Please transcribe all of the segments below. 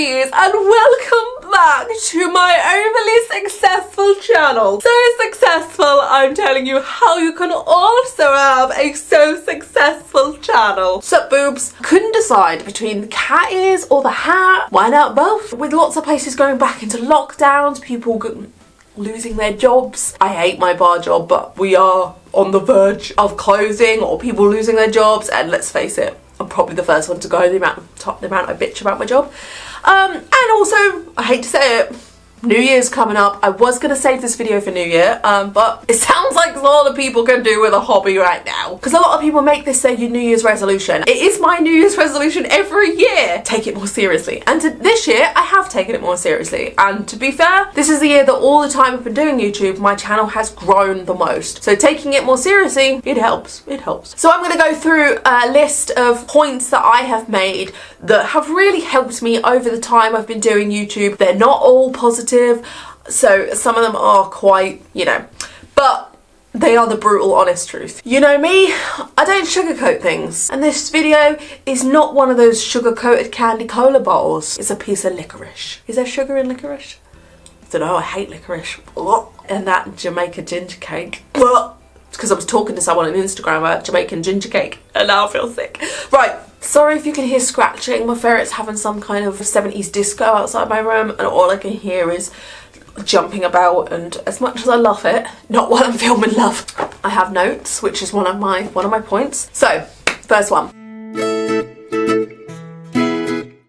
babies, and welcome back to my overly successful channel. So successful, I'm telling you how you can also have a so successful channel. Sup boobs? Couldn't decide between the cat ears or the hat. Why not both? With lots of places going back into lockdowns, people losing their jobs. I hate my bar job, but we are on the verge of closing or people losing their jobs, and let's face it, I'm probably the first one to go, the amount I bitch about my job. And also, I hate to say it, New Year's coming up. I was going to save this video for New Year, but it sounds like a lot of people can do with a hobby right now. Because a lot of people make this their New Year's resolution. It is my New Year's resolution every year. Take it more seriously. And this year, I have taken it more seriously. And to be fair, this is the year that all the time I've been doing YouTube, my channel has grown the most. So taking it more seriously, it helps. It helps. So I'm going to go through a list of points that I have made that have really helped me over the time I've been doing YouTube. They're not all positive. So some of them are quite, you know, but they are the brutal honest truth. You know me, I don't sugarcoat things. And this video is not one of those sugar-coated candy cola bowls. It's a piece of licorice. Is there sugar in licorice? I don't know, I hate licorice. And that Jamaica ginger cake. Because I was talking to someone on Instagram about Jamaican ginger cake and now I feel sick. Right. Sorry if you can hear scratching. My ferret's having some kind of 70s disco outside my room and all I can hear is jumping about, and as much as I love it, not while I'm filming, love. I have notes, which is one of my points. So, first one.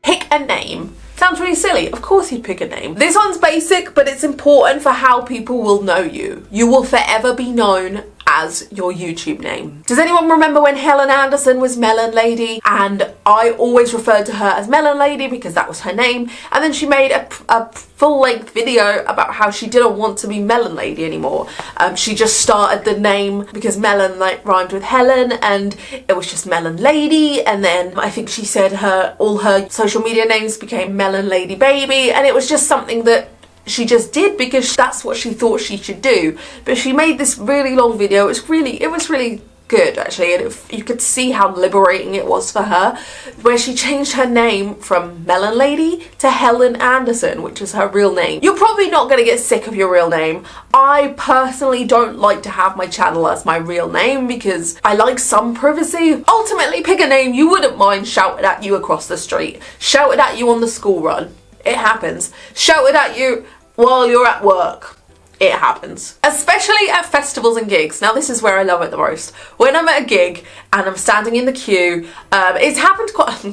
Pick a name. Sounds really silly. Of course you'd pick a name. This one's basic, but it's important for how people will know you. You will forever be known as your YouTube name. Does anyone remember when Helen Anderson was Melon Lady? And I always referred to her as Melon Lady because that was her name. And then she made a full-length video about how she didn't want to be Melon Lady anymore. She just started the name because Melon rhymed with Helen and it was just Melon Lady. And then I think she said all her social media names became Melon Lady Baby, and it was just something that she just did because that's what she thought she should do. But she made this really long video. It was really good actually, and you could see how liberating it was for her, where she changed her name from Melon Lady to Helen Anderson, which is her real name. You're probably not going to get sick of your real name. I personally don't like to have my channel as my real name because I like some privacy. Ultimately, pick a name you wouldn't mind shouted at you across the street, shouted at you on the school run. It happens. Shouted at you while you're at work. It happens. Especially at festivals and gigs. Now this is where I love it the most. When I'm at a gig and I'm standing in the queue, it's happened quite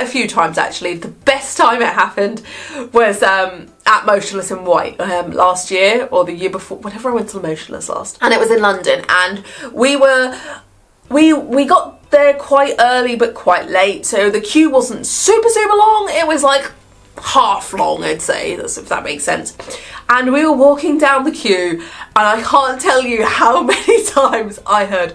a few times actually. The best time it happened was at Motionless in White last year or the year before, whenever I went to Motionless last. And it was in London, and we got there quite early but quite late, so the queue wasn't super long. It was like half long, I'd say, if that makes sense. And we were walking down the queue and I can't tell you how many times I heard,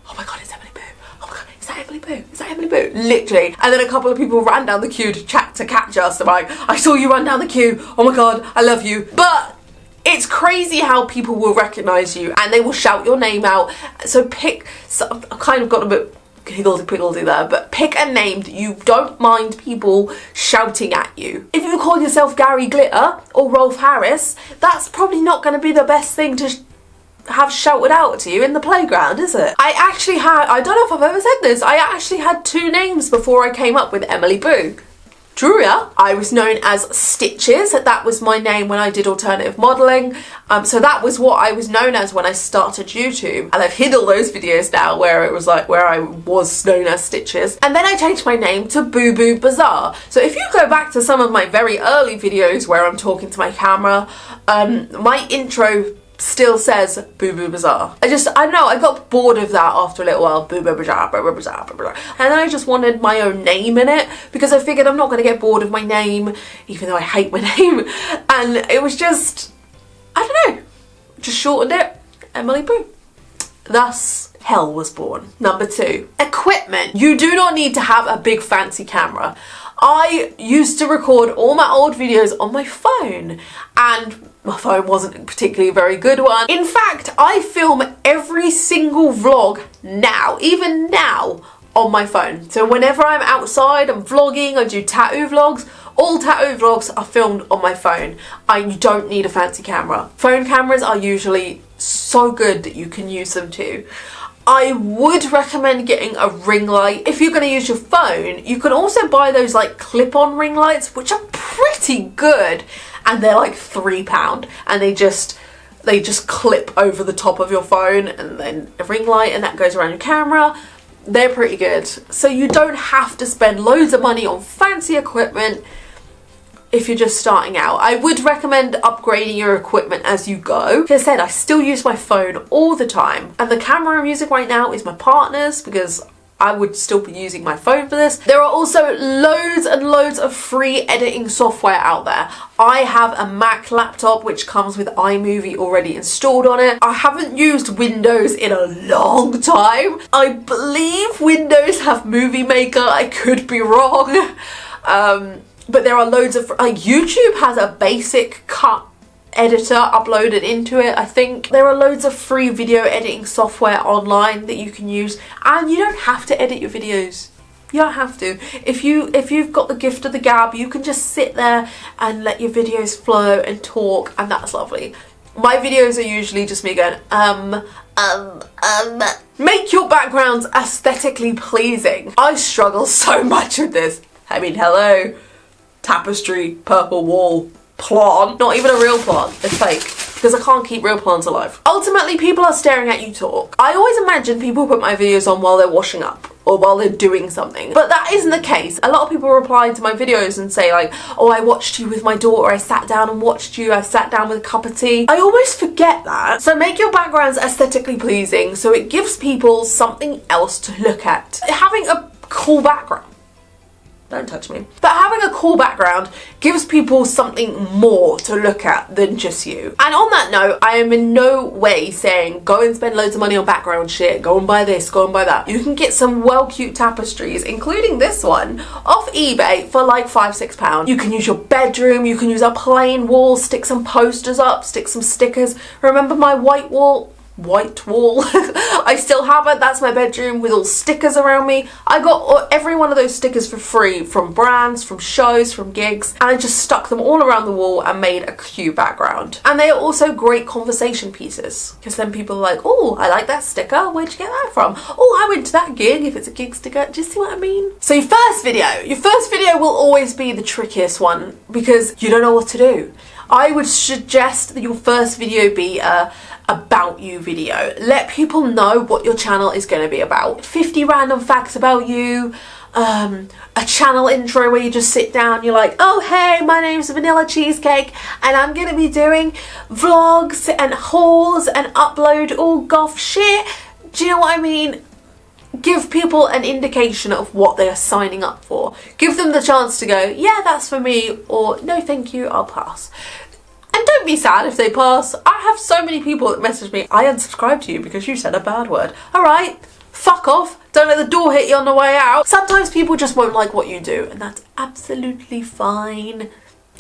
oh my god, it's Emily Boo, oh my god, is that Emily Boo, is that Emily Boo, literally. And then a couple of people ran down the queue to catch us. I'm like, I saw you run down the queue, oh my god, I love you. But it's crazy how people will recognise you and they will shout your name out. So I've kind of got a bit higgledy-piggledy there, but pick a name that you don't mind people shouting at you. If you call yourself Gary Glitter or Rolf Harris, that's probably not going to be the best thing to have shouted out to you in the playground, is it? I don't know if I've ever said this, I actually had two names before I came up with Emily Boo. Druria. I was known as Stitches. That was my name when I did alternative modelling. So that was what I was known as when I started YouTube. And I've hid all those videos now where it was like where I was known as Stitches. And then I changed my name to Boo Boo Bazaar. So if you go back to some of my very early videos where I'm talking to my camera, my intro still says Boo Boo Bazaar. I don't know, I got bored of that after a little while. Boo Boo Bazaar, Boo Boo Bazaar, Boo Boo Bazaar. And then I just wanted my own name in it because I figured I'm not going to get bored of my name, even though I hate my name. And it was just, I don't know, just shortened it, Emily Boo. Thus, Hell was born. Number 2, equipment. You do not need to have a big fancy camera. I used to record all my old videos on my phone, and my phone wasn't a particularly very good one. In fact, I film every single vlog now, even now, on my phone. So whenever I'm outside, I'm vlogging, I do tattoo vlogs, all tattoo vlogs are filmed on my phone. You don't need a fancy camera. Phone cameras are usually so good that you can use them too. I would recommend getting a ring light. If you're going to use your phone, you can also buy those like clip-on ring lights, which are pretty good, and they're like £3, and they just clip over the top of your phone, and then a ring light, and that goes around your camera. They're pretty good. So you don't have to spend loads of money on fancy equipment if you're just starting out. I would recommend upgrading your equipment as you go. Like I said, I still use my phone all the time, and the camera I'm using right now is my partner's because I would still be using my phone for this. There are also loads and loads of free editing software out there. I have a Mac laptop which comes with iMovie already installed on it. I haven't used Windows in a long time. I believe Windows have Movie Maker. I could be wrong. But there are loads of, YouTube has a basic cut editor uploaded into it. I think there are loads of free video editing software online that you can use, and you don't have to edit your videos. You don't have to. If you've got the gift of the gab, you can just sit there and let your videos flow and talk, and that's lovely. My videos are usually just me going, Make your backgrounds aesthetically pleasing. I struggle so much with this. I mean, hello. Tapestry, purple wall, plant. Not even a real plant, it's fake, because I can't keep real plants alive. Ultimately, people are staring at you talk. I always imagine people put my videos on while they're washing up or while they're doing something, but that isn't the case. A lot of people reply to my videos and say like, oh, I watched you with my daughter, I sat down and watched you, I sat down with a cup of tea. I always forget that. So make your backgrounds aesthetically pleasing so it gives people something else to look at. Having a cool background, don't touch me. But having a cool background gives people something more to look at than just you. And on that note, I am in no way saying go and spend loads of money on background shit, go and buy this, go and buy that. You can get some well cute tapestries, including this one, off eBay for like £5–6. You can use your bedroom, you can use a plain wall, stick some posters up, stick some stickers. Remember my white wall? I still have it. That's my bedroom with all stickers around me. I got every one of those stickers for free from brands, from shows, from gigs, and I just stuck them all around the wall and made a cute background. And they are also great conversation pieces, because then people are like, oh, I like that sticker, where'd you get that from? Oh, I went to that gig, if it's a gig sticker. Do you see what I mean? So your first video will always be the trickiest one because you don't know what to do. I would suggest that your first video be a about you video. Let people know what your channel is going to be about. 50 random facts about you, a channel intro where you just sit down, you're like, oh hey, my name's Vanilla Cheesecake and I'm going to be doing vlogs and hauls and upload all goth shit. Do you know what I mean? Give people an indication of what they are signing up for. Give them the chance to go, yeah, that's for me, or no thank you, I'll pass. And don't be sad if they pass. I have so many people that message me, I unsubscribed to you because you said a bad word. Alright, fuck off. Don't let the door hit you on the way out. Sometimes people just won't like what you do, and that's absolutely fine.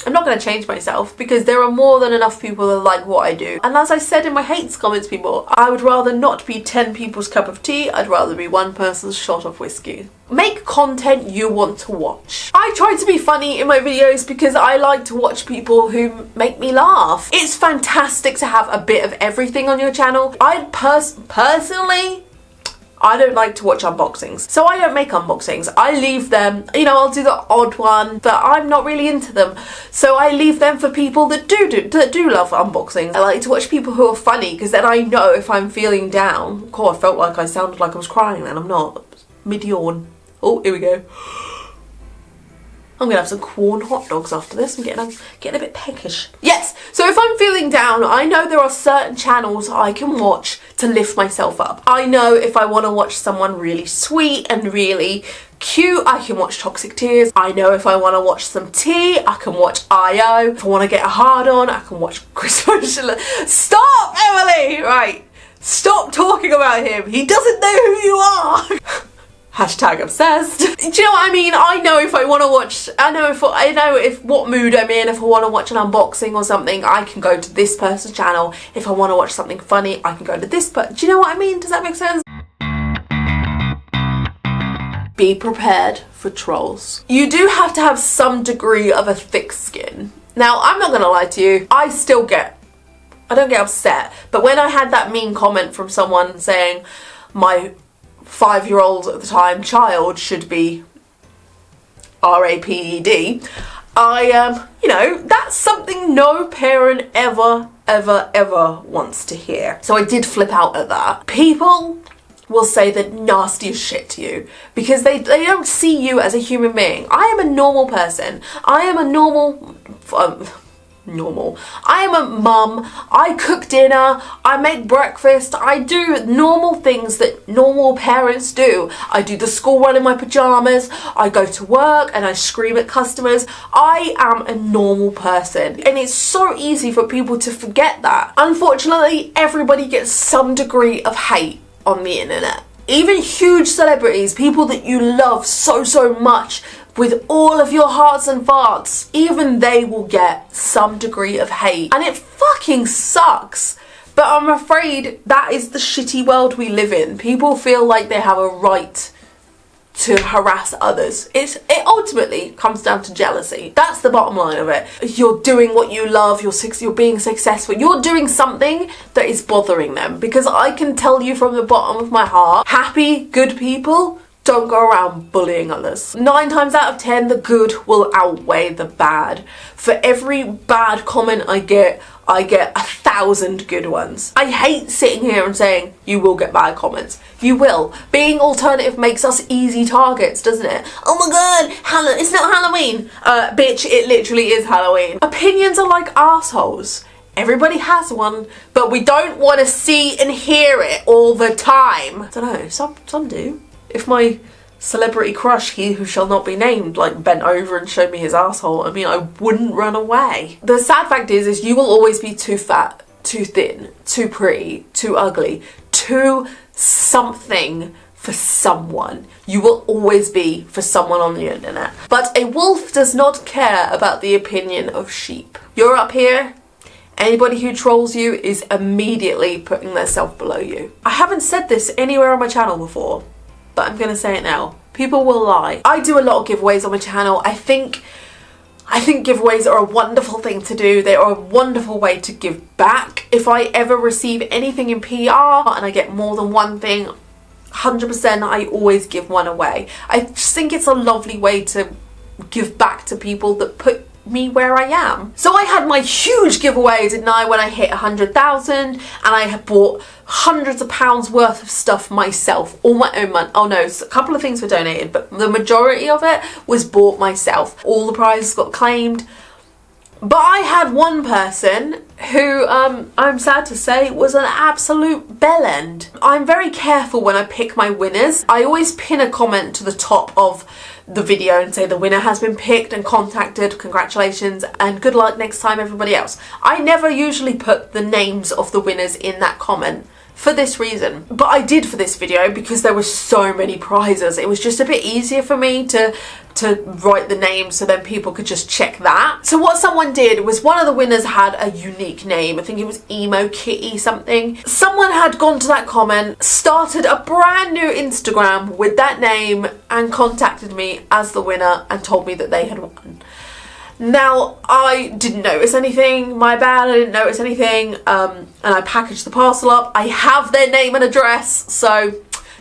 I'm not going to change myself because there are more than enough people that like what I do. And as I said in my hates comments, people, I would rather not be 10 people's cup of tea. I'd rather be one person's shot of whiskey. Make content you want to watch. I try to be funny in my videos because I like to watch people who make me laugh. It's fantastic to have a bit of everything on your channel. I personally, I don't like to watch unboxings, so I don't make unboxings. I leave them, you know, I'll do the odd one, but I'm not really into them. So I leave them for people that do love unboxings. I like to watch people who are funny because then I know if I'm feeling down. God, I felt like I sounded like I was crying then. I'm not. Mid-yawn. Oh, here we go. I'm gonna have some corn hot dogs after this. I'm getting a bit peckish. Yes, so if I'm feeling down, I know there are certain channels I can watch to lift myself up. I know if I want to watch someone really sweet and really cute, I can watch Toxic Tears. I know if I want to watch some tea, I can watch IO. If I want to get a hard on, I can watch Chris Motion. Stop, Emily! Right, stop talking about him. He doesn't know who you are. Hashtag obsessed. Do you know what I mean? I know if I want to watch, I know if what mood I'm in. If I want to watch an unboxing or something, I can go to this person's channel. If I want to watch something funny, I can go to this person. Do you know what I mean? Does that make sense? be prepared for trolls. You do have to have some degree of a thick skin. Now, I'm not gonna lie to you, I don't get upset, but when I had that mean comment from someone saying my 5-year-old at the time child should be RAPED, you know, that's something no parent ever wants to hear. So I did flip out at that. People will say the nastiest shit to you because they don't see you as a human being. I am a normal person. I am a normal. I am a mum. I cook dinner. I make breakfast. I do normal things that normal parents do. I do the school run in my pajamas. I go to work and I scream at customers. I am a normal person. And it's so easy for people to forget that. Unfortunately, everybody gets some degree of hate on the internet. Even huge celebrities, people that you love so much with all of your hearts and farts, even they will get some degree of hate. And it fucking sucks. But I'm afraid that is the shitty world we live in. People feel like they have a right to harass others. It ultimately comes down to jealousy. That's the bottom line of it. You're doing what you love, you're being successful, you're doing something that is bothering them. Because I can tell you from the bottom of my heart, happy, good people don't go around bullying others. 9 times out of 10, the good will outweigh the bad. For every bad comment I get 1,000 good ones. I hate sitting here and saying, you will get bad comments. You will. Being alternative makes us easy targets, doesn't it? Oh my god, it's not Halloween. Bitch, it literally is Halloween. Opinions are like assholes. Everybody has one, but we don't want to see and hear it all the time. I don't know, some do. If my celebrity crush, he who shall not be named, like bent over and showed me his asshole, I mean, I wouldn't run away. The sad fact is you will always be too fat, too thin, too pretty, too ugly, too something for someone. You will always be for someone on the internet. But a wolf does not care about the opinion of sheep. You're up here, anybody who trolls you is immediately putting themselves below you. I haven't said this anywhere on my channel before, but I'm gonna say it now. People will lie. I do a lot of giveaways on my channel. I think giveaways are a wonderful thing to do. They are a wonderful way to give back. If I ever receive anything in PR and I get more than one thing, 100% I always give one away. I just think it's a lovely way to give back to people that put me where I am. So I had my huge giveaway, didn't I, when I hit 100,000, and I had bought hundreds of pounds worth of stuff myself, all my own money. Oh no, a couple of things were donated, but the majority of it was bought myself. All the prizes got claimed. But I had one person who, I'm sad to say, was an absolute bellend. I'm very careful when I pick my winners. I always pin a comment to the top of the video and say the winner has been picked and contacted, congratulations, and good luck next time everybody else. I never usually put the names of the winners in that comment for this reason, but I did for this video because there were so many prizes. It was just a bit easier for me to write the names so then people could just check that. So what someone did was, one of the winners had a unique name. I think it was Emo Kitty something. Someone had gone to that comment, started a brand new Instagram with that name and contacted me as the winner and told me that they had won. Now, I didn't notice anything, my bad, I didn't notice anything, and I packaged the parcel up. I have their name and address, so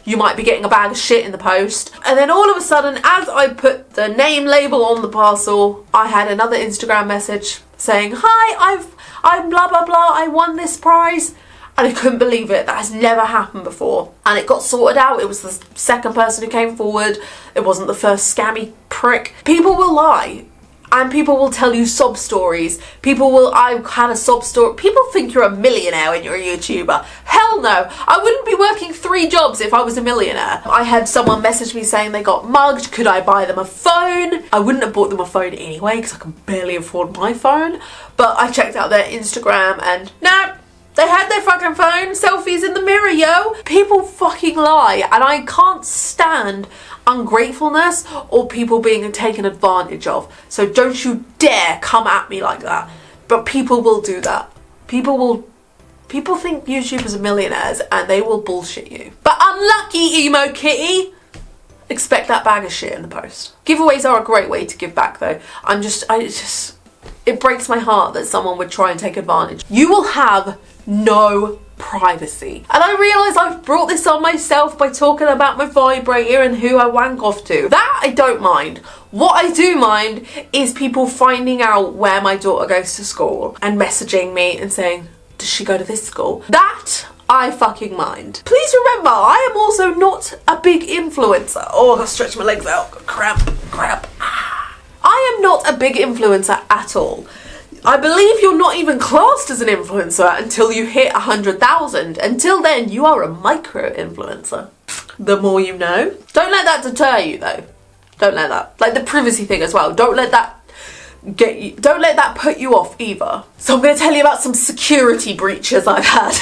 you might be getting a bag of shit in the post. And then all of a sudden, as I put the name label on the parcel, I had another Instagram message saying, hi, I'm blah blah blah, I won this prize. And I couldn't believe it. That has never happened before. And it got sorted out. It was the second person who came forward. It wasn't the first scammy prick. People will lie. And people will tell you sob stories. I had a sob story. People think you're a millionaire when you're a YouTuber. Hell no. I wouldn't be working 3 jobs if I was a millionaire. I had someone message me saying they got mugged. Could I buy them a phone? I wouldn't have bought them a phone anyway because I can barely afford my phone. But I checked out their Instagram and no, they had their fucking phone. Selfies in the mirror, yo. People fucking lie. And I can't stand ungratefulness or people being taken advantage of. So don't you dare come at me like that. But people will do that. People think YouTubers are millionaires and they will bullshit you. But unlucky, Emo Kitty. expect that bag of shit in the post. Giveaways are a great way to give back though. It breaks my heart that someone would try and take advantage. You will have no privacy. And I realise I've brought this on myself by talking about my vibrator and who I wank off to. That I don't mind. What I do mind is people finding out where my daughter goes to school and messaging me and saying, does she go to this school? That I fucking mind. Please remember, I am also not a big influencer. Oh, I gotta stretch my legs out. Cramp. I am not a big influencer at all. I believe you're not even classed as an influencer until you hit 100,000. Until then, you are a micro-influencer. The more you know. Don't let that deter you though. Don't let that. Like the privacy thing as well. Don't let that don't let that put you off either. So I'm going to tell you about some security breaches I've had.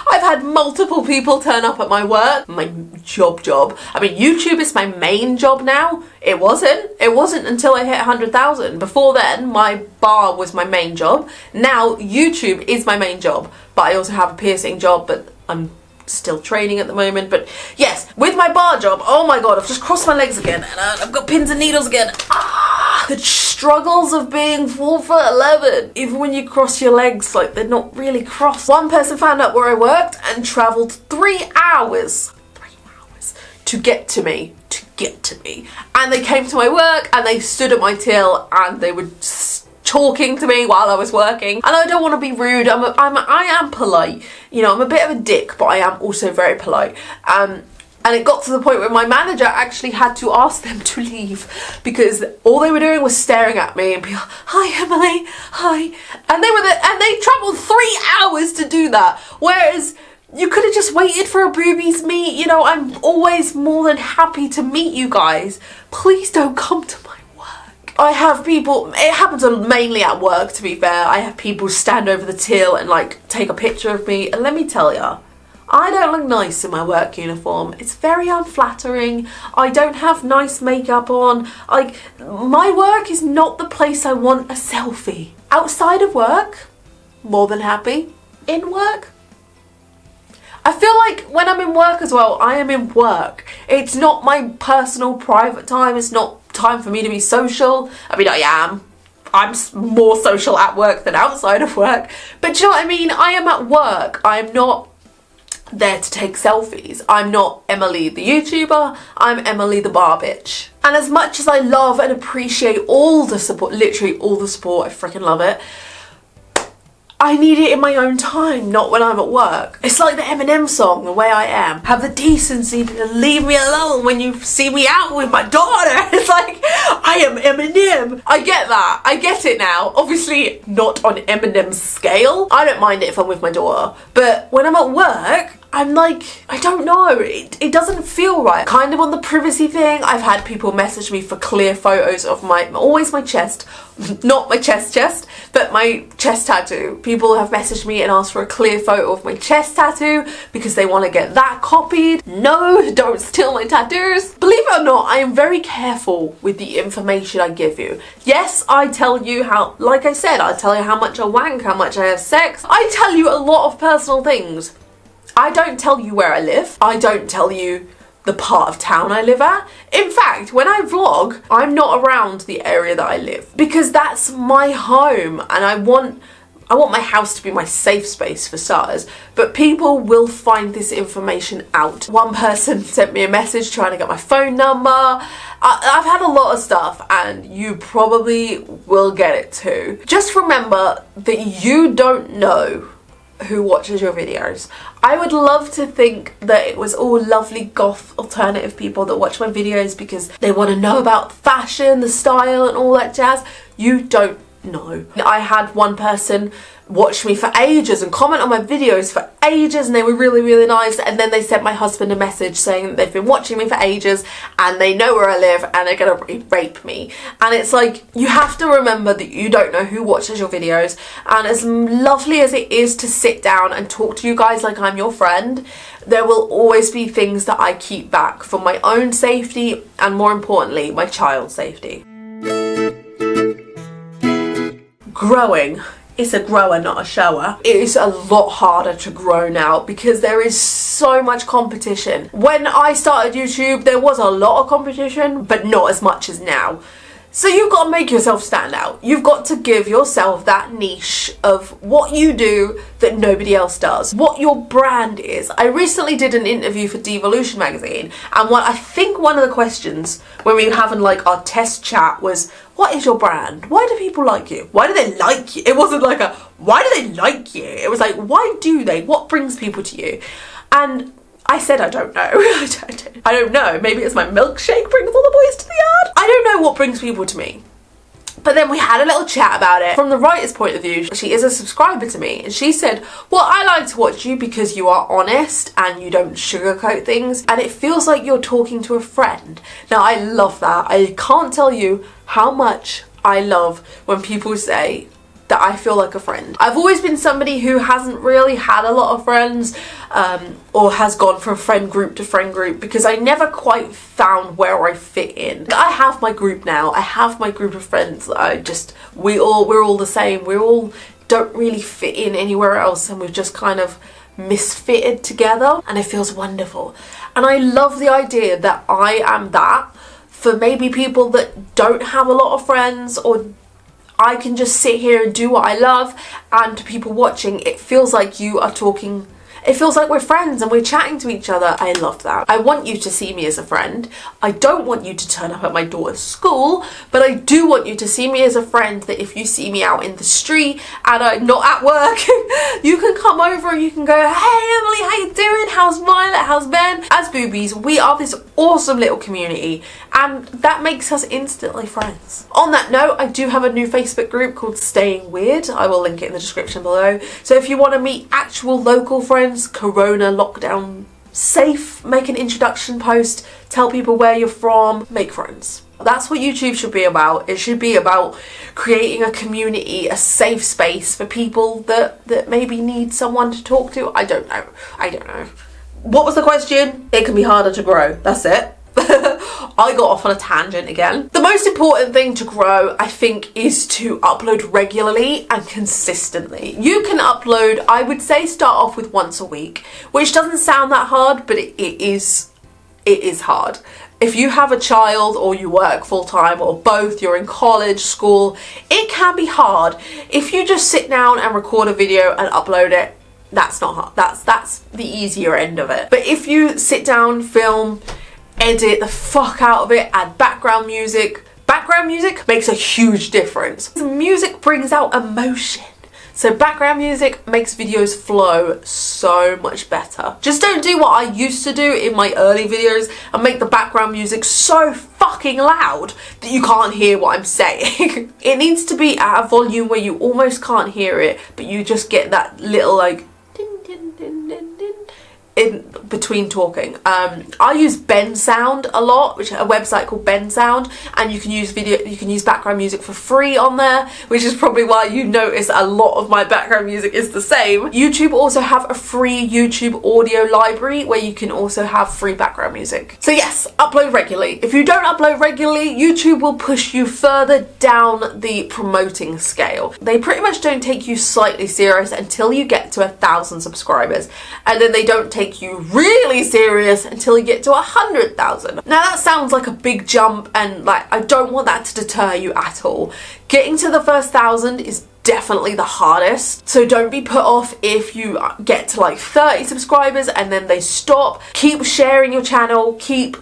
I've had multiple people turn up at my work, my job. I mean, YouTube is my main job now. It wasn't until I hit 100,000. Before then, my bar was my main job. Now YouTube is my main job, but I also have a piercing job, but I'm still training at the moment. But yes, with my bar job, oh my god, I've just crossed my legs again and I've got pins and needles again. The struggles of being 4'11". Even when you cross your legs, like they're not really crossed. One person found out where I worked and travelled 3 hours to get to me. And they came to my work and they stood at my till and they were talking to me while I was working. And I don't want to be rude. I am polite. You know, I'm a bit of a dick, but I am also very polite. And it got to the point where my manager actually had to ask them to leave because all they were doing was staring at me and be like, hi Emily, hi. And they travelled 3 hours to do that. Whereas you could have just waited for a boobies meet. You know, I'm always more than happy to meet you guys. Please don't come to my work. I have people, it happens mainly at work to be fair. I have people stand over the till and like take a picture of me. And let me tell ya, I don't look nice in my work uniform. It's very unflattering. I don't have nice makeup on. Like, my work is not the place I want a selfie. Outside of work, more than happy. In work, I feel like when I'm in work as well, I am in work. It's not my personal private time. It's not time for me to be social. I mean, I am. I'm more social at work than outside of work. But do you know what I mean? I am at work. I am not there to take selfies. I'm not Emily the YouTuber, I'm Emily the bar bitch. And as much as I love and appreciate all the support, literally all the support, I freaking love it, I need it in my own time, not when I'm at work. It's like the Eminem song, The Way I Am. Have the decency to leave me alone when you see me out with my daughter. It's like, I am Eminem. I get that. I get it now. Obviously not on Eminem's scale. I don't mind it if I'm with my daughter. But when I'm at work, I'm like, I don't know, it doesn't feel right. Kind of on the privacy thing, I've had people message me for clear photos of always my chest, not my chest, but my chest tattoo. People have messaged me and asked for a clear photo of my chest tattoo because they want to get that copied. No, don't steal my tattoos. Believe it or not, I am very careful with the information I give you. Yes, I tell you how, like I said, I tell you how much I wank, how much I have sex. I tell you a lot of personal things. I don't tell you where I live. I don't tell you the part of town I live at. In fact, when I vlog, I'm not around the area that I live because that's my home and I want my house to be my safe space for starters, but people will find this information out. One person sent me a message trying to get my phone number. I've had a lot of stuff and you probably will get it too. Just remember that you don't know who watches your videos. I would love to think that it was all lovely goth alternative people that watch my videos because they want to know about fashion, the style and all that jazz. You don't know. I had one person watch me for ages and comment on my videos for ages and they were really, really nice, and then they sent my husband a message saying that they've been watching me for ages and they know where I live and they're gonna rape me. And it's like, you have to remember that you don't know who watches your videos, and as lovely as it is to sit down and talk to you guys like I'm your friend, there will always be things that I keep back for my own safety and, more importantly, my child's safety. Growing it's a grower, not a shower. It is a lot harder to grow now because there is so much competition. When I started YouTube, there was a lot of competition, but not as much as now. So you've got to make yourself stand out. You've got to give yourself that niche of what you do that nobody else does, what your brand is. I recently did an interview for Devolution magazine, and I think one of the questions when we were having like our test chat was, what is your brand? Why do people like you? Why do they like you? It wasn't like a, why do they like you? It was like, why do they? What brings people to you? And I said, I don't know. I don't know. Maybe it's my milkshake brings all the boys to the yard. I don't know what brings people to me. But then we had a little chat about it. From the writer's point of view, she is a subscriber to me, and she said, well, I like to watch you because you are honest and you don't sugarcoat things, and it feels like you're talking to a friend. Now, I love that. I can't tell you how much I love when people say that I feel like a friend. I've always been somebody who hasn't really had a lot of friends, or has gone from friend group to friend group because I never quite found where I fit in. I have my group now. I have my group of friends that we're all the same. We all don't really fit in anywhere else, and we've just kind of misfitted together, and it feels wonderful. And I love the idea that I am that for maybe people that don't have a lot of friends, or I can just sit here and do what I love, and to people watching, it feels like you are talking, it feels like we're friends and we're chatting to each other. I love that. I want you to see me as a friend. I don't want you to turn up at my daughter's school, but I do want you to see me as a friend, that if you see me out in the street and I'm not at work, you can come over and you can go, hey Emily, how you doing? How's Violet? How's Ben? As boobies, we are this awesome little community, and that makes us instantly friends. On that note, I do have a new Facebook group called Staying Weird. I will link it in the description below. So if you want to meet actual local friends, Corona lockdown safe, make an introduction post, tell people where you're from, make friends. That's what YouTube should be about. It should be about creating a community, a safe space for people that maybe need someone to talk to. I don't know. What was the question? It can be harder to grow. That's it. I got off on a tangent again. The most important thing to grow, I think, is to upload regularly and consistently. You can upload, I would say start off with once a week, which doesn't sound that hard, but it is hard. If you have a child, or you work full-time, or both, you're in college, school, it can be hard. If you just sit down and record a video and upload it, that's not hard. That's the easier end of it. But if you sit down, film, edit the fuck out of it, add background music. Background music makes a huge difference. Music brings out emotion. So background music makes videos flow so much better. Just don't do what I used to do in my early videos and make the background music so fucking loud that you can't hear what I'm saying. It needs to be at a volume where you almost can't hear it, but you just get that little like din din din din din in between talking. I use Ben Sound a lot, which is a website called Ben Sound, and you can use background music for free on there, which is probably why you notice a lot of my background music is the same. YouTube also have a free YouTube audio library where you can also have free background music. So yes, upload regularly. If you don't upload regularly, YouTube will push you further down the promoting scale. They pretty much don't take you slightly serious until you get to 1,000 subscribers, and then they don't take you really serious until you get to 100,000. Now that sounds like a big jump, and like I don't want that to deter you at all. Getting to the first 1,000 is definitely the hardest, so don't be put off if you get to like 30 subscribers and then they stop. Keep sharing your channel, keep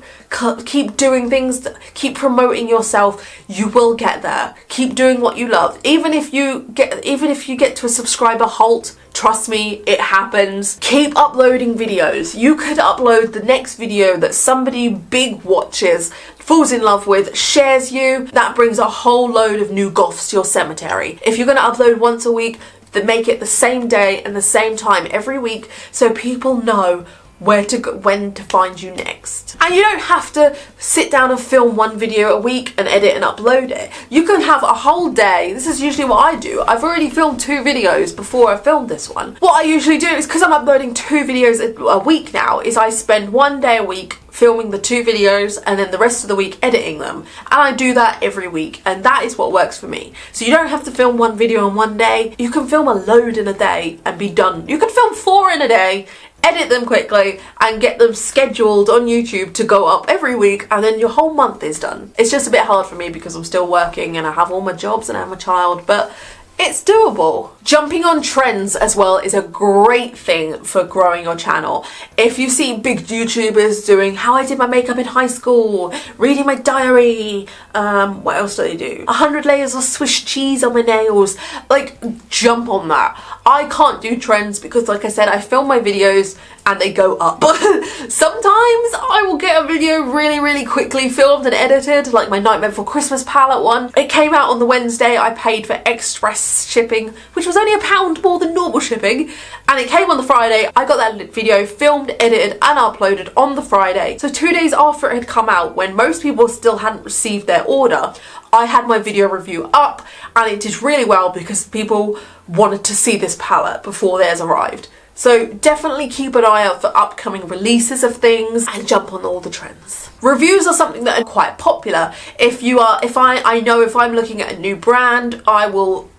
doing things, keep promoting yourself. You will get there. Keep doing what you love. Even if you get to a subscriber halt, trust me, it happens. Keep uploading videos. You could upload the next video that somebody big watches, falls in love with, shares you. That brings a whole load of new goths to your cemetery. If you're going to upload once a week, then make it the same day and the same time every week, so people know where to go, when to find you next. And you don't have to sit down and film one video a week and edit and upload it. You can have a whole day. This is usually what I do. I've already filmed 2 videos before I filmed this one. What I usually do is, because I'm uploading 2 videos a week now, is I spend one day a week filming the 2 videos and then the rest of the week editing them, and I do that every week, and that is what works for me. So you don't have to film 1 video in 1 day. You can film a load in a day and be done. You can film 4 in a day, edit them quickly and get them scheduled on YouTube to go up every week, and then your whole month is done. It's just a bit hard for me because I'm still working and I have all my jobs and I have a child, but it's doable. Jumping on trends as well is a great thing for growing your channel. If you see big YouTubers doing how I did my makeup in high school, reading my diary, what else do they do? 100 layers of Swiss cheese on my nails. Like, jump on that. I can't do trends because, like I said, I film my videos and they go up. Sometimes I will get a video really quickly filmed and edited, like my Nightmare Before Christmas palette one. It came out on the Wednesday. I paid for express shipping, which was only £1 more than normal shipping, and it came on the Friday. I got that video filmed, edited and uploaded on the Friday. So 2 days after it had come out, when most people still hadn't received their order, I had my video review up, and it did really well because people wanted to see this palette before theirs arrived. So definitely keep an eye out for upcoming releases of things and jump on all the trends. Reviews are something that are quite popular. I know if I'm looking at a new brand, I will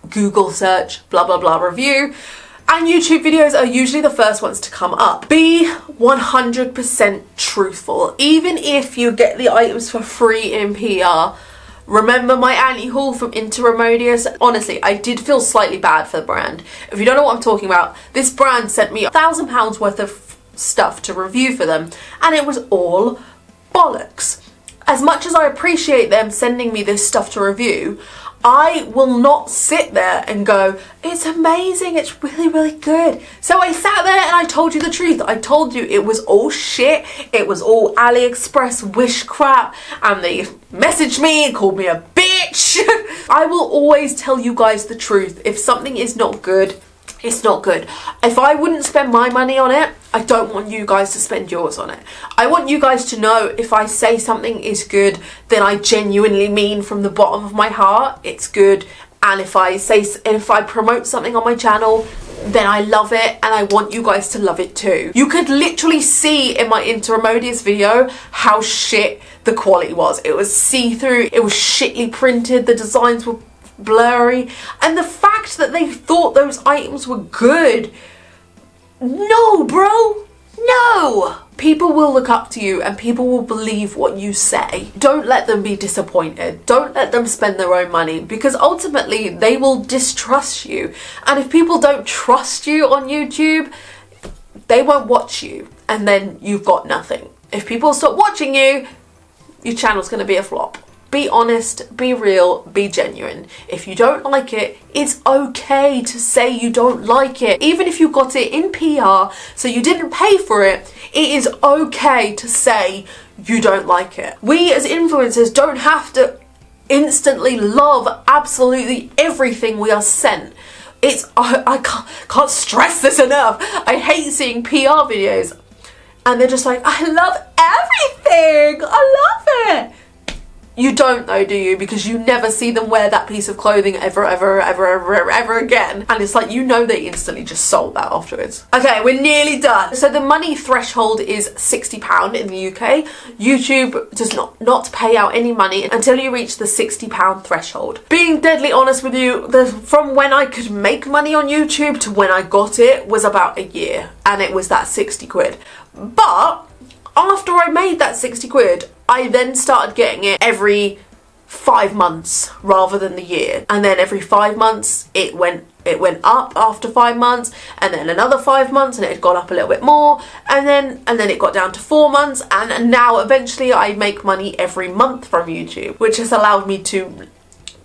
Google search blah blah blah review, and YouTube videos are usually the first ones to come up. Be 100% truthful. Even if you get the items for free in PR, remember my Annie haul from Intermodius? Honestly, I did feel slightly bad for the brand. If you don't know what I'm talking about, this brand sent me £1,000 worth of stuff to review for them, and it was all bollocks. As much as I appreciate them sending me this stuff to review, I will not sit there and go, it's amazing, it's really good. So I sat there and I told you the truth. I told you it was all shit. It was all AliExpress wish crap, and they messaged me and called me a bitch. I will always tell you guys the truth. If something is not good, it's not good. If I wouldn't spend my money on it, I don't want you guys to spend yours on it. I want you guys to know if I say something is good, then I genuinely mean from the bottom of my heart it's good. And if I promote something on my channel, then I love it, and I want you guys to love it too. You could literally see in my Intermodius video how shit the quality was. It was see-through, it was shitly printed, the designs were blurry, and the fact that they thought those items were good, no bro, no. People will look up to you and people will believe what you say. Don't let them be disappointed. Don't let them spend their own money, because ultimately they will distrust you, and if people don't trust you on YouTube, they won't watch you, and then you've got nothing. If people stop watching you, your channel's going to be a flop. Be honest, be real, be genuine. If you don't like it, it's okay to say you don't like it. Even if you got it in PR, so you didn't pay for it, it is okay to say you don't like it. We as influencers don't have to instantly love absolutely everything we are sent. I can't stress this enough. I hate seeing PR videos and they're just like, I love everything, I love it. You don't though, do you? Because you never see them wear that piece of clothing ever again. And it's like, you know, they instantly just sold that afterwards. Okay, we're nearly done. So the money threshold is £60 in the UK. YouTube does not pay out any money until you reach the £60 threshold. Being deadly honest with you, from when I could make money on YouTube to when I got it was about a year. And it was that 60 quid. But after I made that 60 quid, I then started getting it every 5 months rather than the year. And then every 5 months it went up after 5 months, and then another 5 months, and it had gone up a little bit more, and then it got down to 4 months, and now eventually I make money every month from YouTube, which has allowed me to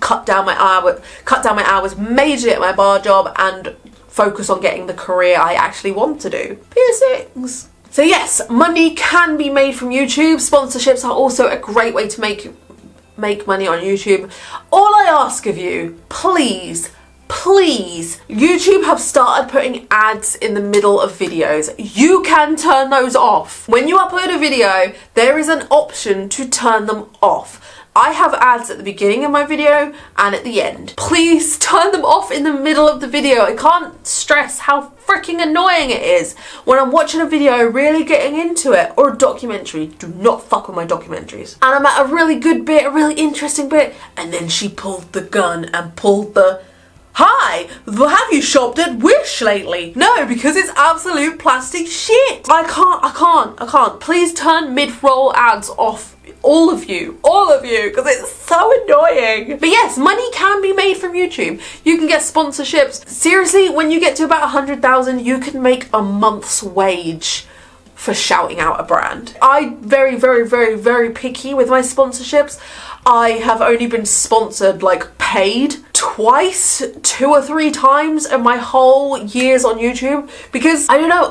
cut down my hours majorly at my bar job and focus on getting the career I actually want to do. Piercings. So yes, money can be made from YouTube. Sponsorships are also a great way to make money on YouTube. All I ask of you, please please, YouTube have started putting ads in the middle of videos. You can turn those off. When you upload a video, there is an option to turn them off. I have ads at the beginning of my video and at the end. Please turn them off in the middle of the video. I can't stress how freaking annoying it is when I'm watching a video, really getting into it, or a documentary. Do not fuck with my documentaries. And I'm at a really good bit, a really interesting bit, and then she pulled the gun and pulled the, "Hi, have you shopped at Wish lately?" No, because it's absolute plastic shit. I can't. Please turn mid-roll ads off. All of you, because it's so annoying. But yes, money can be made from YouTube. You can get sponsorships. Seriously, when you get to about 100,000, you can make a month's wage for shouting out a brand. I'm very picky with my sponsorships. I have only been sponsored, like paid, twice, 2 or 3 times in my whole years on YouTube, because I don't know,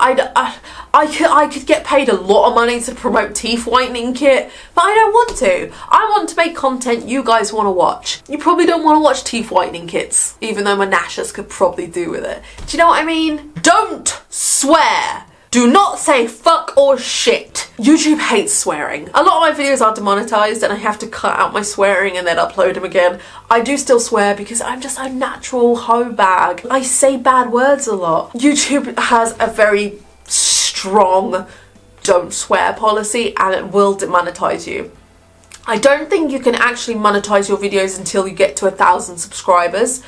I could get paid a lot of money to promote teeth whitening kit, but I don't want to. I want to make content you guys want to watch. You probably don't want to watch teeth whitening kits, even though my gnashers could probably do with it. Do you know what I mean? Don't swear. Do not say fuck or shit. YouTube hates swearing. A lot of my videos are demonetized and I have to cut out my swearing and then upload them again. I do still swear because I'm just a natural hoe bag. I say bad words a lot. YouTube has a very strong don't swear policy and it will demonetize you. I don't think you can actually monetize your videos until you get to 1,000 subscribers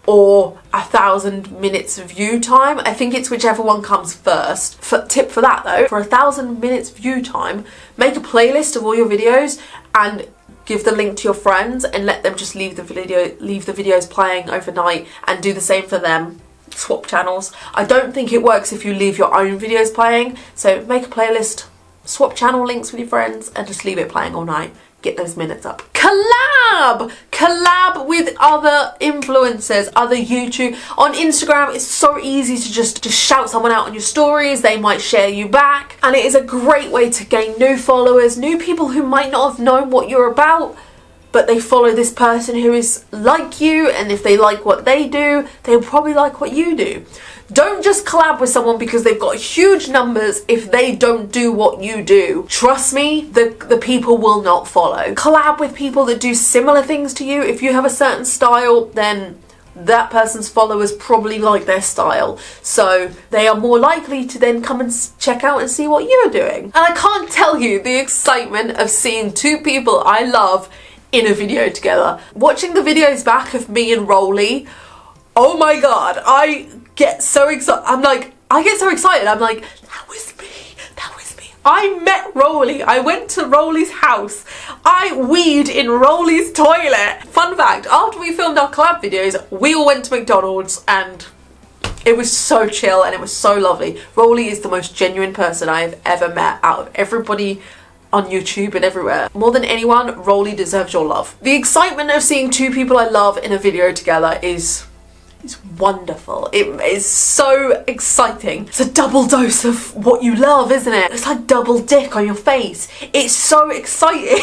or 1,000 minutes of view time. I think it's whichever one comes first. Tip for that though, for 1,000 minutes view time, make a playlist of all your videos and give the link to your friends and let them just leave the videos playing overnight and do the same for them. Swap channels. I don't think it works if you leave your own videos playing, so make a playlist, swap channel links with your friends and just leave it playing all night. Get those minutes up. Collab! Collab with other influencers, other YouTube. On Instagram, it's so easy to just shout someone out on your stories. They might share you back. And it is a great way to gain new followers, new people who might not have known what you're about, but they follow this person who is like you, and if they like what they do, they'll probably like what you do. Don't just collab with someone because they've got huge numbers if they don't do what you do. Trust me, the people will not follow. Collab with people that do similar things to you. If you have a certain style, then that person's followers probably like their style. So they are more likely to then come and check out and see what you're doing. And I can't tell you the excitement of seeing 2 people I love in a video together. Watching the videos back of me and Rolly, oh my god, I get so excited. I get so excited. I'm like, that was me. I met Rolly. I went to Rolly's house. I weed in Rolly's toilet. Fun fact, after we filmed our collab videos, we all went to McDonald's and it was so chill and it was so lovely. Rolly is the most genuine person I've ever met out of everybody on YouTube and everywhere. More than anyone, Rolly deserves your love. The excitement of seeing 2 people I love in a video together is wonderful. It is so exciting. It's a double dose of what you love, isn't it? It's like double dick on your face. It's so exciting.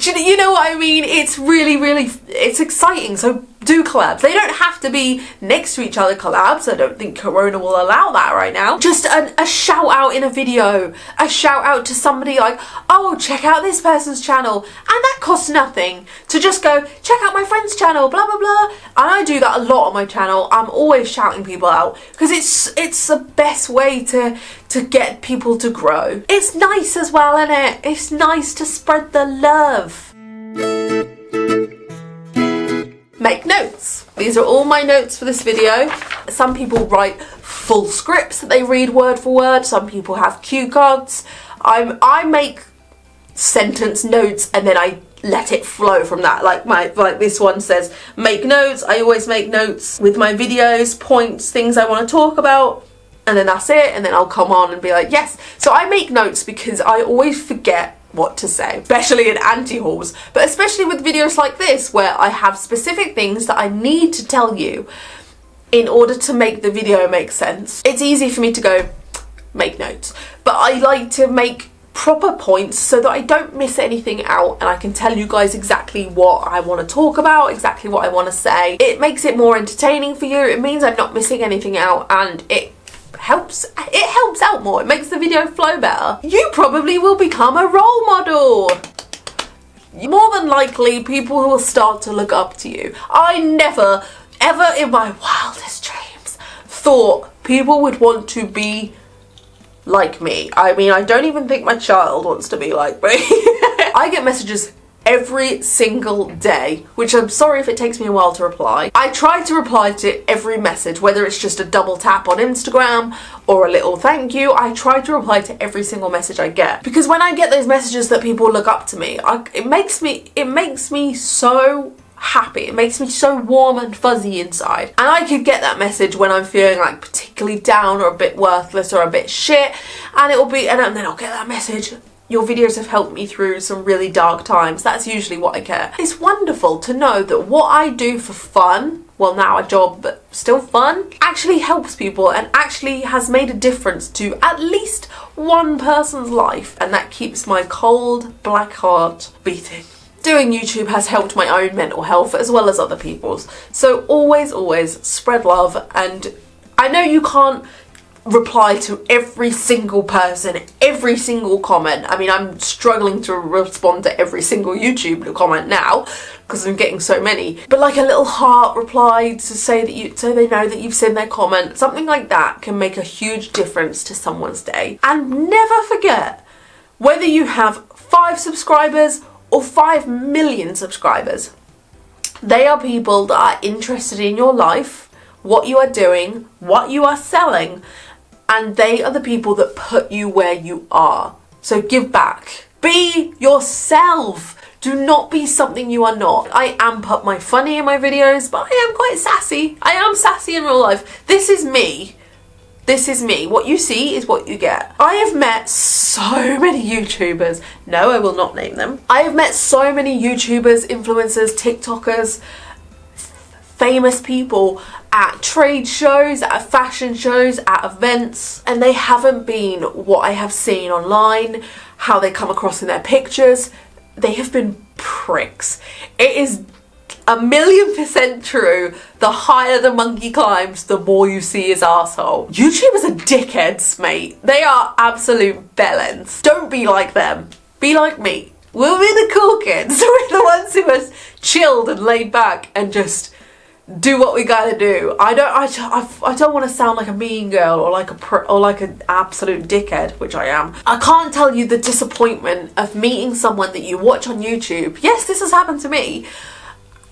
You know what I mean? It's really, it's exciting. So do collabs. They don't have to be next to each other collabs. I don't think Corona will allow that right now. Just a shout out in a video. A shout out to somebody like, oh, check out this person's channel. And that costs nothing. To just go, check out my friend's channel, blah, blah, blah. And I do that a lot on my channel. I'm always shouting people out because it's the best way to get people to grow. It's nice as well, isn't it? It's nice to spread the love. Make notes. These are all my notes for this video. Some people write full scripts that they read word for word. Some people have cue cards. I make sentence notes and then I let it flow from that. Like this one says, make notes. I always make notes with my videos, points, things I want to talk about. And then that's it. And then I'll come on and be like, yes. So I make notes because I always forget what to say, especially in anti-hauls, but especially with videos like this where I have specific things that I need to tell you in order to make the video make sense. It's easy for me to go make notes, but I like to make proper points so that I don't miss anything out and I can tell you guys exactly what I want to talk about, exactly what I want to say. It makes it more entertaining for you. It means I'm not missing anything out, and it helps out more. It makes the video flow better. You probably will become a role model. More than likely, people will start to look up to you. I never, ever in my wildest dreams thought people would want to be like me. I mean, I don't even think my child wants to be like me. I get messages every single day, which I'm sorry if it takes me a while to reply. I try to reply to every message, whether it's just a double tap on Instagram or a little thank you. I try to reply to every single message I get, because when I get those messages that people look up to me, it makes me so happy. It makes me so warm and fuzzy inside. And I could get that message when I'm feeling like particularly down or a bit worthless or a bit shit, and then I'll get that message. Your videos have helped me through some really dark times. That's usually what I get. It's wonderful to know that what I do for fun, well, now a job but still fun, actually helps people and actually has made a difference to at least one person's life, and that keeps my cold black heart beating. Doing YouTube has helped my own mental health as well as other people's. So always spread love. And I know you can't reply to every single person, every single comment. I mean, I'm struggling to respond to every single YouTube comment now because I'm getting so many. But like a little heart reply to say that so they know that you've seen their comment, something like that can make a huge difference to someone's day. And never forget, whether you have 5 subscribers or 5 million subscribers, they are people that are interested in your life, what you are doing, what you are selling, and they are the people that put you where you are. So give back. Be yourself. Do not be something you are not. I amp up my funny in my videos, but I am quite sassy. I am sassy in real life. This is me. This is me. What you see is what you get. I have met so many YouTubers. No, I will not name them. I have met so many YouTubers, influencers, TikTokers, famous people at trade shows, at fashion shows, at events, and they haven't been what I have seen online, how they come across in their pictures. They have been pricks. It is 1,000,000% true. The higher the monkey climbs, the more you see his arsehole. YouTubers are dickheads, mate. They are absolute bellends. Don't be like them. Be like me. We'll be the cool kids. We're the ones who are chilled and laid back and just do what we gotta do. I don't want to sound like a mean girl or like an absolute dickhead, which I am. I can't tell you the disappointment of meeting someone that you watch on YouTube. Yes, this has happened to me.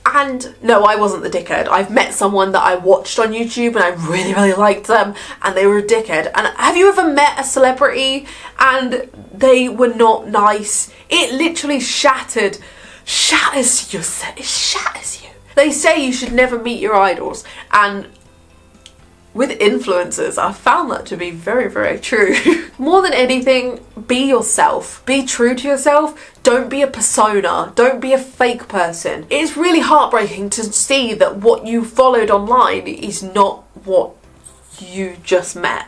And no, I wasn't the dickhead. I've met someone that I watched on YouTube and I really liked them and they were a dickhead. And have you ever met a celebrity and they were not nice? It literally shatters you. It shatters you. They say you should never meet your idols, and with influencers, I've found that to be very true. More than anything, be yourself. Be true to yourself. Don't be a persona. Don't be a fake person. It's really heartbreaking to see that what you followed online is not what you just met.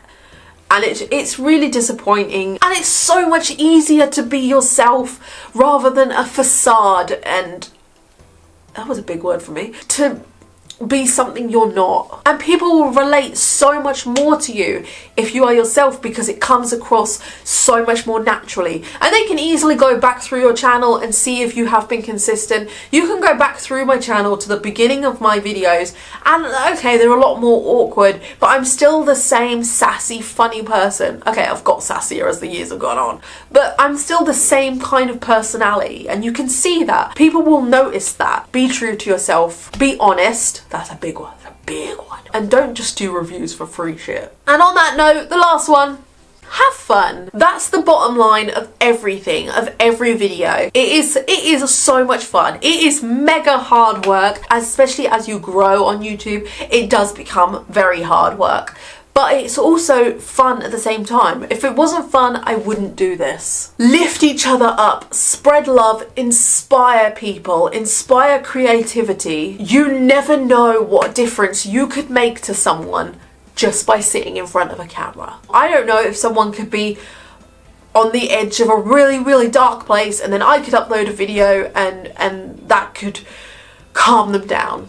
And it's really disappointing. And it's so much easier to be yourself rather than a facade, and that was a big word for me, to be something you're not. And people will relate so much more to you if you are yourself, because it comes across so much more naturally. And they can easily go back through your channel and see if you have been consistent. You can go back through my channel to the beginning of my videos and okay, they're a lot more awkward, but I'm still the same sassy, funny person. Okay, I've got sassier as the years have gone on, but I'm still the same kind of personality, and you can see that. People will notice that. Be true to yourself. Be honest. That's a big one. That's a big one. And don't just do reviews for free shit. And on that note, the last one, have fun. That's the bottom line of everything, of every video. It is so much fun. It is mega hard work, especially as you grow on YouTube. It does become very hard work. But it's also fun at the same time. If it wasn't fun, I wouldn't do this. Lift each other up, spread love, inspire people, inspire creativity. You never know what difference you could make to someone just by sitting in front of a camera. I don't know if someone could be on the edge of a really, really dark place, and then I could upload a video and that could calm them down.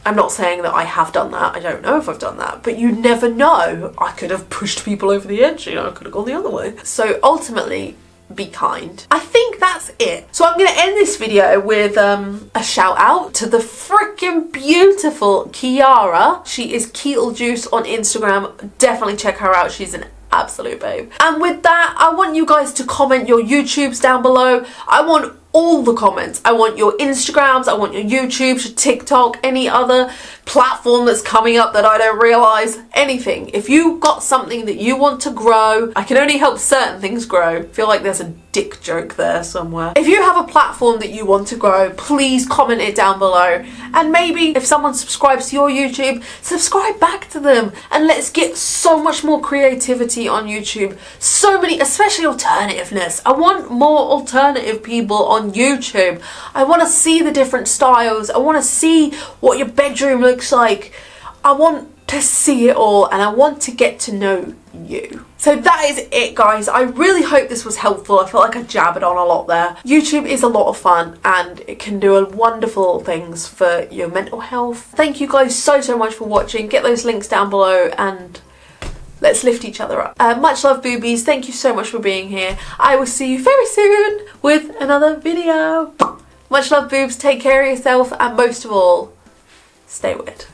I'm not saying that I have done that. I don't know if I've done that, but you never know. I could have pushed people over the edge, you know, I could have gone the other way. So ultimately, be kind. I think that's it. So I'm going to end this video with a shout out to the freaking beautiful Kyara. She is Ketel Juice on Instagram. Definitely check her out. She's an absolute babe. And with that, I want you guys to comment your YouTubes down below. I want all the comments. I want your Instagrams, I want your YouTubes, your TikTok, any other platform that's coming up that I don't realise, anything. If you've got something that you want to grow, I can only help certain things grow. I feel like there's a dick joke there somewhere. If you have a platform that you want to grow, please comment it down below. And maybe if someone subscribes to your YouTube, subscribe back to them. And let's get so much more creativity on YouTube. So many, especially alternativeness. I want more alternative people on YouTube. I want to see the different styles. I want to see what your bedroom looks like. I want to see it all, and I want to get to know you. So that is it, guys. I really hope this was helpful. I felt like I jabbered on a lot there. YouTube is a lot of fun and it can do wonderful things for your mental health. Thank you guys so much for watching. Get those links down below and let's lift each other up. Much love, boobies. Thank you so much for being here. I will see you very soon with another video. Much love, boobs. Take care of yourself, and most of all, stay weird.